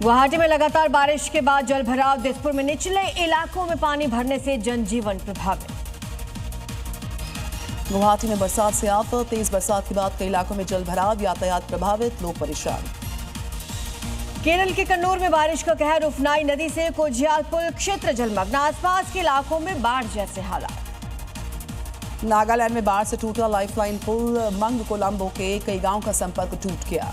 गुवाहाटी में लगातार बारिश के बाद जलभराव। दिसपुर में निचले इलाकों में पानी भरने से जनजीवन प्रभावित। गुवाहाटी में बरसात से आफत। तेज बरसात के बाद कई इलाकों में जलभराव, यातायात प्रभावित, लोग परेशान। केरल के कन्नूर में बारिश का कहर। उफनाई नदी से कोजियाल पुल क्षेत्र जलमग्न। आसपास के इलाकों में बाढ़ जैसे हालात। नागालैंड में बाढ़ से टूटा लाइफलाइन पुल। मंग कोलंबो के कई गांव का संपर्क टूट गया।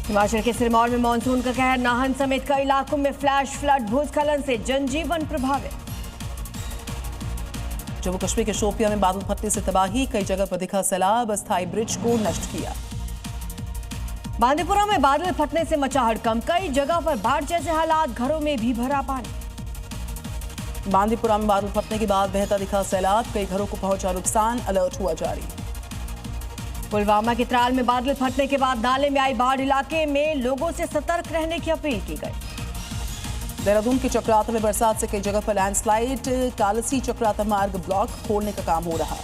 हिमाचल के सिरमौर में मानसून का कहर। नाहन समेत कई इलाकों में फ्लैश फ्लड। भूस्खलन से जनजीवन प्रभावित। जम्मू कश्मीर के शोपियां में बादल फटने से तबाही। कई जगह पर दिखा सैलाब। अस्थायी ब्रिज को नष्ट किया। बांदीपुरा में बादल फटने से मचा हड़कंप। कई जगह पर बाढ़ जैसे हालात। घरों में भी भरा पानी। बांदीपुरा में बादल फटने के बाद बहता दिखा सैलाब। कई घरों को पहुंचा नुकसान। अलर्ट हुआ जारी। पुलवामा के त्राल में बादल फटने के बाद नाले में आई बाढ़। इलाके में लोगों से सतर्क रहने की अपील की गई। देहरादून के चक्राता में बरसात से कई जगह पर लैंडस्लाइड। कालसी चक्राता मार्ग ब्लॉक खोलने का काम हो रहा।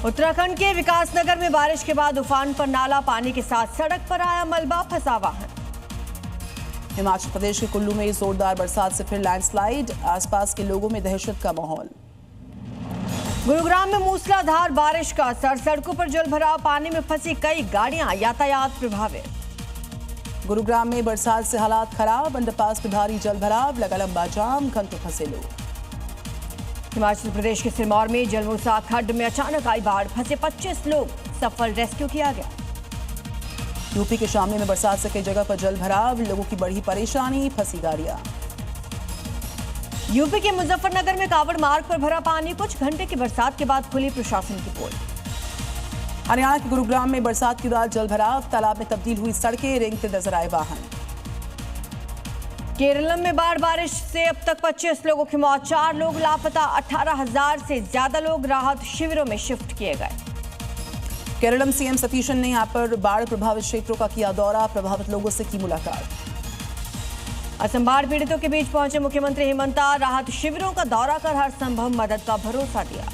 उत्तराखंड के विकासनगर में बारिश के बाद उफान पर नाला। पानी के साथ सड़क पर आया मलबा। फंसा वाहन। हिमाचल प्रदेश के कुल्लू में जोरदार बरसात से फिर लैंडस्लाइड। आसपास के लोगों में दहशत का माहौल। गुरुग्राम में मूसलाधार बारिश का असर। सड़कों पर जलभराव। पानी में फंसी कई गाड़ियां। यातायात प्रभावित। गुरुग्राम में बरसात से हालात खराब। अंडरपास में भारी जलभराव। लगा लंबा जाम। घंटों फंसे लोग। हिमाचल प्रदेश के सिरमौर में जलमूसा खड्ड में अचानक आई बाढ़। फंसे 25 लोग। सफल रेस्क्यू किया गया। यूपी के शामली में बरसात से कई जगह पर जलभराव। लोगों की बढ़ी परेशानी। फंसी गाड़ियां। यूपी के मुजफ्फरनगर में कावड़ मार्ग पर भरा पानी। कुछ घंटे की बरसात के बाद खुली प्रशासन की पोल। हरियाणा के गुरुग्राम में बरसात के बाद जलभराव। तालाब में तब्दील हुई सड़कें। रेंगते नजर आए वाहन। केरल में बारिश से अब तक 25 लोगों की मौत। 4 लोग लापता। 18,000 से ज्यादा लोग राहत शिविरों में शिफ्ट किए गए। केरलम सीएम सतीशन ने यहां पर बाढ़ प्रभावित क्षेत्रों का किया दौरा। प्रभावित लोगों से की मुलाकात। असम बाढ़ पीड़ितों के बीच पहुंचे मुख्यमंत्री हेमंता। राहत शिविरों का दौरा कर हर संभव मदद का भरोसा दिया।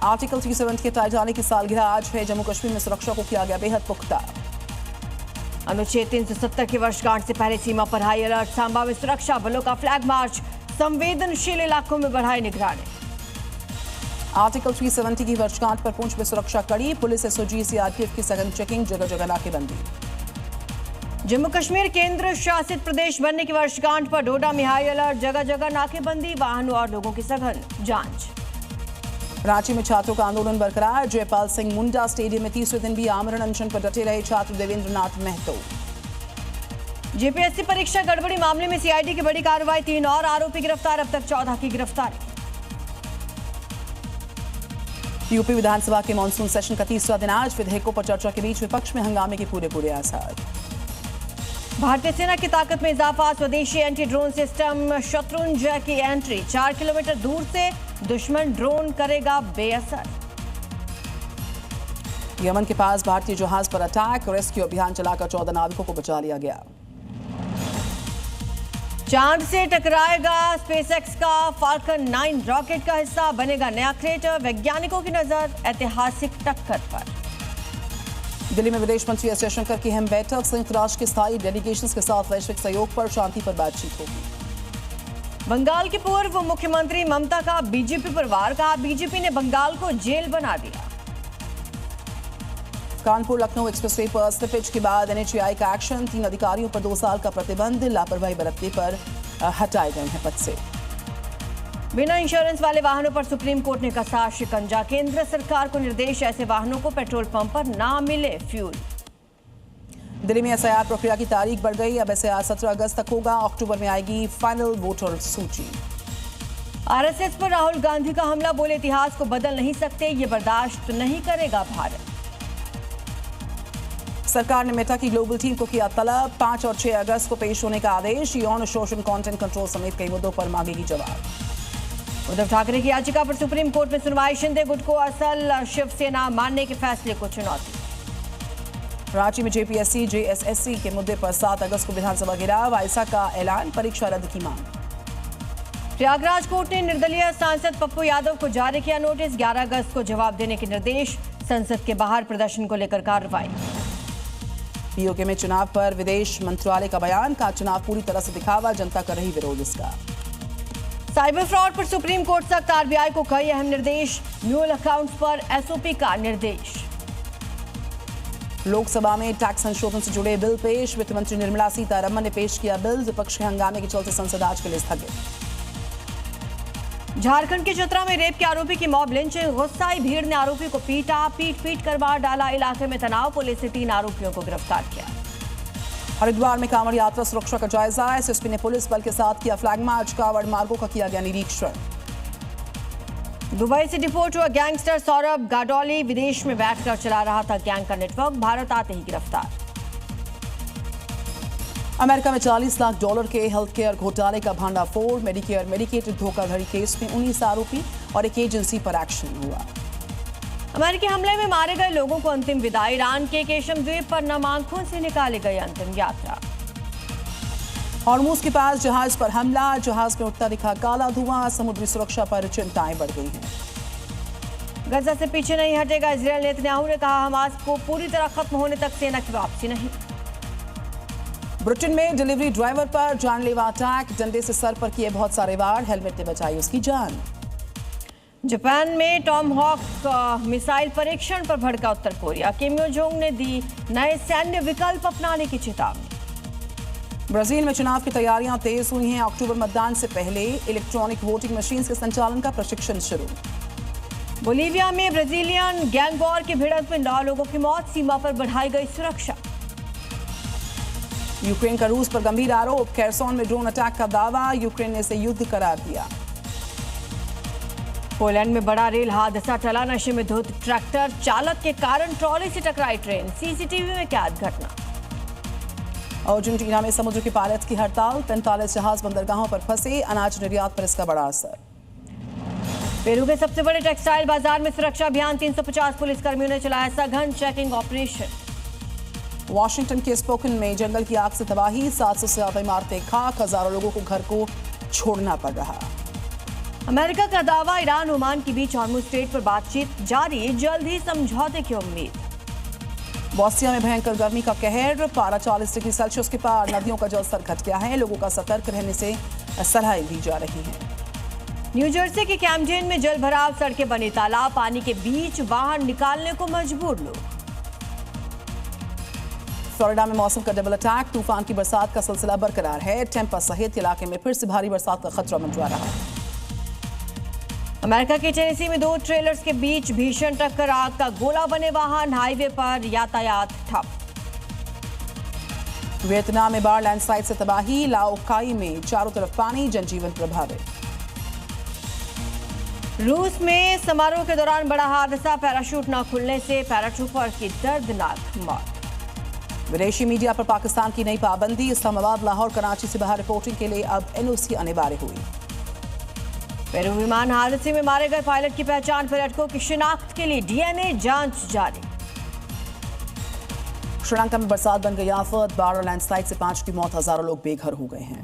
आर्टिकल 370 के हटाए जाने की सालगिरह आज है। जम्मू कश्मीर में सुरक्षा को किया गया बेहद पुख्ता। अनुच्छेद 370 की वर्षगांठ से पहले सीमा पर हाई अलर्ट। सांबा में सुरक्षा बलों का फ्लैग मार्च। संवेदनशील इलाकों में बढ़ाई निगरानी। आर्टिकल 370 की वर्षगांठ पर पुंछ में सुरक्षा कड़ी। पुलिस एसओजी सीआरपीएफ की सघन चेकिंग। जगह जगह नाकेबंदी। जम्मू कश्मीर केंद्र शासित प्रदेश बनने की वर्षगांठ पर डोडा में हाई अलर्ट। जगह जगह नाकेबंदी। वाहनों और लोगों की सघन जांच। रांची में छात्रों का आंदोलन बरकरार। जयपाल सिंह मुंडा स्टेडियम में तीसरे दिन भी आमरण अनशन पर डटे रहे छात्र देवेंद्र नाथ महतो। जेपीएससी परीक्षा गड़बड़ी मामले में सीआईडी की बड़ी कार्रवाई। 3 और आरोपी गिरफ्तार। अब तक 14 की गिरफ्तारी। यूपी विधानसभा के मानसून सेशन का तीसरा दिन आज। विधेयकों पर चर्चा के बीच विपक्ष में हंगामे के पूरे आसार। भारतीय सेना की ताकत में इजाफा। स्वदेशी एंटी ड्रोन सिस्टम शत्रुंजय की एंट्री। 4 किलोमीटर दूर से दुश्मन ड्रोन करेगा बेअसर। यमन के पास भारतीय जहाज पर अटैक। रेस्क्यू अभियान चलाकर 14 नाविकों को बचा लिया गया। चांद से टकराएगा स्पेसएक्स का फाल्कन 9 रॉकेट का हिस्सा। बनेगा नया क्रेटर। वैज्ञानिकों की नजर ऐतिहासिक टक्कर पर। दिल्ली में विदेश मंत्री एस जयशंकर की अहम बैठक। संयुक्त राष्ट्र के स्थायी डेलीगेशंस के साथ वैश्विक सहयोग पर शांति पर बातचीत होगी। बंगाल की पूर्व मुख्यमंत्री ममता का बीजेपी पर वार। कहा बीजेपी ने बंगाल को जेल बना दिया। कानपुर लखनऊ एक्सप्रेसवे पर स्लिपेज के बाद एनएचएआई का एक्शन। 3 अधिकारियों पर 2 साल का प्रतिबंध। लापरवाही बरतने पर हटाए गए हैं पद से। बिना इंश्योरेंस वाले वाहनों पर सुप्रीम कोर्ट ने कसा शिकंजा। केंद्र सरकार को निर्देश। ऐसे वाहनों को पेट्रोल पंप पर ना मिले फ्यूल। दिल्ली में एसआईआर प्रक्रिया की तारीख बढ़ गई। अब एसआईआर 17 अगस्त तक होगा। अक्टूबर में आएगी फाइनल वोटर सूची। आरएसएस पर राहुल गांधी का हमला। बोले इतिहास को बदल नहीं सकते। ये बर्दाश्त नहीं करेगा भारत। सरकार ने मेटा की ग्लोबल टीम को किया तलब। 5 और 6 अगस्त को पेश होने का आदेश। यौन शोषण, कंटेंट कंट्रोल समेत कई मुद्दों पर मांगेगी जवाब। उद्धव ठाकरे की याचिका पर सुप्रीम कोर्ट में सुनवाई। शिंदे गुट को असल शिवसेना मानने के फैसले को चुनौती। रांची में जेपीएससी जेएसएससी के मुद्दे पर 7 अगस्त को विधानसभा घेराव। आईसा का ऐलान। परीक्षा रद्द की मांग। प्रयागराज कोर्ट ने निर्दलीय सांसद पप्पू यादव को जारी किया नोटिस। 11 अगस्त को जवाब देने के निर्देश। संसद के बाहर प्रदर्शन को लेकर कार्रवाई। पीओके में चुनाव पर विदेश मंत्रालय का बयान, का चुनाव पूरी तरह से दिखावा, जनता कर रही विरोध इसका। साइबर फ्रॉड पर सुप्रीम कोर्ट सख्त, आरबीआई को कई अहम निर्देश, म्यूल अकाउंट्स पर एसओपी का निर्देश। लोकसभा में टैक्स संशोधन से जुड़े बिल पेश, वित्त मंत्री निर्मला सीतारमण ने पेश किया बिल, विपक्ष के हंगामे के चलते संसद आज के लिए स्थगित। झारखंड के चतरा में रेप के आरोपी की मॉब लिंचिंग, गुस्साई भीड़ ने आरोपी को पीटा, पीट कर मार डाला, इलाके में तनाव, पुलिस ने 3 आरोपियों को गिरफ्तार किया। हरिद्वार में कांवड़ यात्रा सुरक्षा का जायजा, एसएसपी ने पुलिस बल के साथ किया फ्लैग मार्च, कांवड़ मार्गों का किया गया निरीक्षण। दुबई से डिपोर्ट हुआ गैंगस्टर सौरभ गाडोली, विदेश में बैठकर चला रहा था गैंग का नेटवर्क, भारत आते ही गिरफ्तार। अमेरिका में $40 लाख के हेल्थ केयर घोटाले का भांडाफोड़, मेडिकेयर मेडिकेड धोखाधड़ी केस में 19 आरोपी और एक एजेंसी पर एक्शन हुआ। अमेरिकी हमले में मारे गए लोगों को अंतिम विदाई, ईरान के केशम द्वीप पर नामांकन से निकाली गई अंतिम यात्रा। हॉर्मुज के पास जहाज पर हमला, जहाज में उठता दिखा काला धुआं, समुद्री सुरक्षा पर चिंताएं बढ़ गई हैं। गजा से पीछे नहीं हटेगा इजरायल, नेतन्याहू ने कहा, हमास को पूरी तरह खत्म होने तक सेना की वापसी नहीं। ब्रिटेन में डिलीवरी ड्राइवर पर जानलेवा अटैक, डंडे से सर पर किए बहुत सारे वार, हेलमेट ने बचाई उसकी जान। जापान में टॉमहॉक मिसाइल परीक्षण पर भड़का उत्तर कोरिया, किम यो जोंग ने दी नए सैन्य विकल्प अपनाने की चेतावनी। ब्राजील में चुनाव की तैयारियां तेज हुई हैं, अक्टूबर मतदान से पहले इलेक्ट्रॉनिक वोटिंग मशीन के संचालन का प्रशिक्षण शुरू। बोलीविया में ब्राजीलियन गैंग वॉर की भिड़ंत में 9 लोगों की मौत, सीमा पर बढ़ाई गई सुरक्षा। यूक्रेन का रूस पर गंभीर आरोप, खेरसोन में ड्रोन अटैक का दावा, यूक्रेन ने इसे युद्ध करार दिया। पोलैंड में बड़ा रेल हादसा टला, नशे में धुत ट्रैक्टर चालक के कारण ट्रॉली से टकराई ट्रेन, सीसीटीवी में कैद घटना। अर्जेंटीना में समुद्र के पायलट्स की हड़ताल, 45 जहाज बंदरगाहों पर फंसे, अनाज निर्यात पर इसका बड़ा असर। पेरू के सबसे बड़े टेक्सटाइल बाजार में सुरक्षा अभियान, 350 पुलिसकर्मियों ने चलाया सघन चेकिंग ऑपरेशन। वॉशिंगटन के स्पोकन में जंगल की आग से तबाही, 700 से ज्यादा इमारतें खाक, हजारों लोगों को घर को छोड़ना पड़ रहा। अमेरिका का दावा, ईरान ओमान के बीच हॉर्मुज स्ट्रेट पर बातचीत जारी, जल्द ही समझौते की उम्मीद। बॉस्निया में भयंकर गर्मी का कहर, पारा 40 डिग्री सेल्सियस के पार, नदियों का जलस्तर घट गया है, लोगों का सतर्क रहने से सलाह दी जा रही है। न्यू जर्सी के कैम्डेन में जल भराव, सड़कें बनी तालाब, पानी के बीच वाहन निकालने को मजबूर लोग। फ्लोरिडा में मौसम का डबल अटैक, तूफान की बरसात का सिलसिला बरकरार है, टेम्पा सहित इलाके में फिर से भारी बरसात का खतरा मंडरा रहा। अमेरिका के टेनेसी में 2 ट्रेलर्स के बीच भीषण टक्कर, आग का गोला बने वाहन, हाईवे पर यातायात ठप। वियतनाम में बाढ़, लैंडस्लाइड से तबाही, लाओ काई में चारों तरफ पानी, जनजीवन प्रभावित। रूस में समारोह के दौरान बड़ा हादसा, पैराशूट न खुलने से पैराट्रूपर की दर्दनाक मौत। विदेशी मीडिया पर पाकिस्तान की नई पाबंदी, इस्लामाबाद, लाहौर, कराची से बाहर रिपोर्टिंग के लिए अब एनओसी अनिवार्य हुई। पेरू विमान हादसे में मारे गए पायलट की पहचान, पर्यटकों की शिनाख्त के लिए डीएनए जांच जारी। श्रीलंका में बरसात बन गई आफत, बाढ़ और लैंडस्लाइड से 5 की मौत, हजारों लोग बेघर हो गए हैं।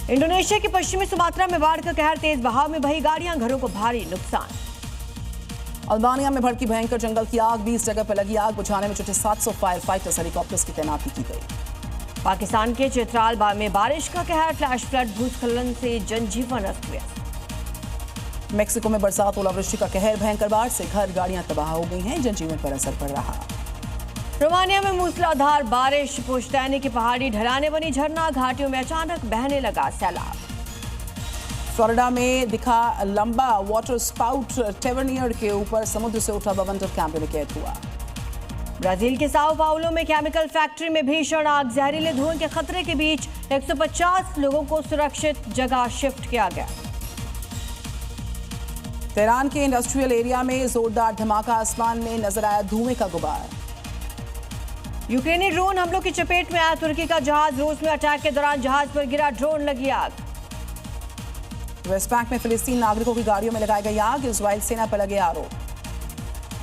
इंडोनेशिया के पश्चिमी सुमात्रा में बाढ़ का कहर, तेज बहाव में बही गाड़ियां, घरों को भारी नुकसान। अल्बानिया में भड़की भयंकर जंगल की आग, 20 जगह पर लगी आग बुझाने में जुटे 700 फायर फाइटर्स, हेलीकॉप्टर्स की तैनाती की गई। पाकिस्तान के चित्राल में बारिश का कहर, फ्लैश फ्लड, भूस्खलन से जनजीवन अस्त व्यस्त। मेक्सिको में बरसात, ओलावृष्टि का कहर, भयंकर बाढ़ से घर गाड़ियां तबाह हो गई हैं, जनजीवन पर असर पड़ रहा। रोमानिया में मूसलाधार बारिश, पुश्तैनी की पहाड़ी ढलाने बनी झरना, घाटियों में अचानक बहने लगा सैलाब। फ्लोरिडा में दिखा लंबा वाटर स्पाउट, टेवर्नियर के ऊपर समुद्र से उठा बवंडर कैंप में कैद हुआ। ब्राजील के साओ पाउलो में केमिकल फैक्ट्री में भीषण आग, जहरीले धुएं के खतरे के बीच 150 लोगों को सुरक्षित जगह शिफ्ट किया गया। तेहरान के इंडस्ट्रियल एरिया में जोरदार धमाका, आसमान में नजर आया धुएं का गुबार। यूक्रेनी ड्रोन हमलों की चपेट में आया तुर्की का जहाज, रूस में अटैक के दौरान जहाज पर गिरा ड्रोन, लगी आग। वेस्ट बैंक में फिलिस्तीन नागरिकों की गाड़ियों में लगाई गई आग, इजराइल सेना पर लगे आरोप।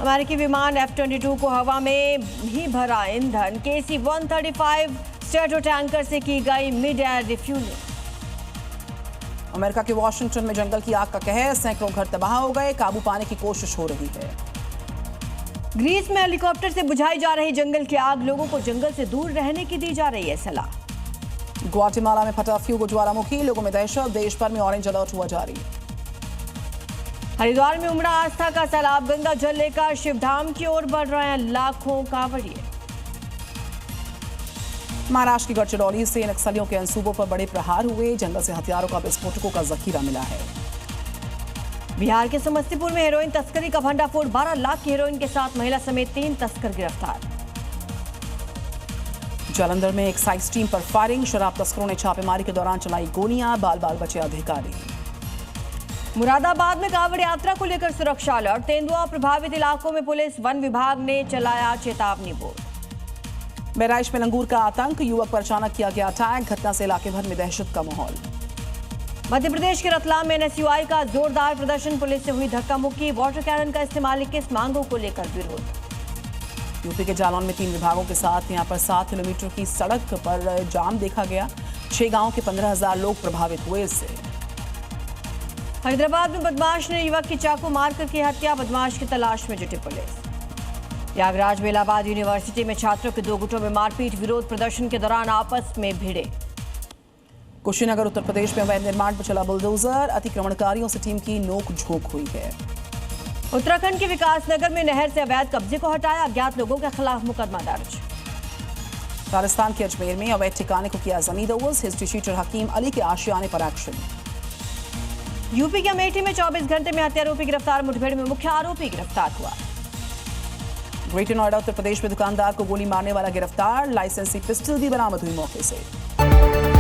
अमेरिकी विमान F-22 को हवा में ही भरा ईंधन, KC-135 स्ट्रेटो टैंकर से की गई मिड एयर रिफ्यूलिंग। अमेरिका के वॉशिंगटन में जंगल की आग का कहर, सैकड़ों घर तबाह हो गए, काबू पाने की कोशिश हो रही है। ग्रीस में हेलीकॉप्टर से बुझाई जा रही जंगल की आग, लोगों को जंगल से दूर रहने की दी जा रही है सलाह। ग्वाटेमाला में फटा फ्यूगो ज्वालामुखी, लोगों में दहशत, देश भर में ऑरेंज अलर्ट हुआ जारी। हरिद्वार में उमड़ा आस्था का सैलाब, गंगा जल लेकर शिवधाम की ओर बढ़ रहे हैं लाखों कांवड़िए। महाराष्ट्र की गढ़चिरौली से नक्सलियों के अंसूबों पर बड़े प्रहार हुए, जंगल से हथियारों का विस्फोटकों का जखीरा मिला है। बिहार के समस्तीपुर में हेरोइन तस्करी का भंडाफोड़, 12 लाख की हेरोइन के साथ महिला समेत 3 तस्कर गिरफ्तार। जालंधर में एक्साइज टीम पर फायरिंग, शराब तस्करों ने छापेमारी के दौरान चलाई गोलियां, बाल बाल बचे अधिकारी। मुरादाबाद में कांवड़ यात्रा को लेकर सुरक्षा अलर्ट, तेंदुआ प्रभावित इलाकों में पुलिस वन विभाग ने चलाया चेतावनी बोर्ड। बहराइच में लंगूर का आतंक, युवक पर अचानक किया गया अटैक, घटना से इलाके भर में दहशत का माहौल। मध्य प्रदेश के रतलाम में एनएसयूआई का जोरदार प्रदर्शन, पुलिस से हुई धक्का मुक्की, वाटर कैनन का इस्तेमाल 21 मांगों को लेकर विरोध। यूपी के जालौन में 3 विभागों के साथ यहां पर 7 किलोमीटर की सड़क पर जाम देखा गया, 6 गांवों के 15,000 लोग प्रभावित हुए इससे। हैदराबाद में बदमाश ने युवक की चाकू मारकर की हत्या, बदमाश की तलाश में जुटी पुलिस। प्रयागराज में इलाहाबाद यूनिवर्सिटी में छात्रों के 2 गुटों में मारपीट, विरोध प्रदर्शन के दौरान आपस में भिड़े। कुशीनगर उत्तर प्रदेश में अवैध निर्माण पर चला बुलडोजर, अतिक्रमणकारियों से टीम की नोक झोंक हुई है। उत्तराखंड के विकासनगर में नहर से अवैध कब्जे को हटाया, अज्ञात लोगों के खिलाफ मुकदमा दर्ज। राजस्थान के अजमेर में अवैध ठिकाने को किया जमींदोज, हिस्ट्री शीटर हकीम अली के आशियाने पर एक्शन। यूपी के अमेठी में 24 घंटे में हत्यारोपी गिरफ्तार, मुठभेड़ में मुख्य आरोपी गिरफ्तार हुआ। ग्रेटर नोएडा उत्तर प्रदेश में दुकानदार को गोली मारने वाला गिरफ्तार, लाइसेंसी पिस्टल भी बरामद हुई मौके से।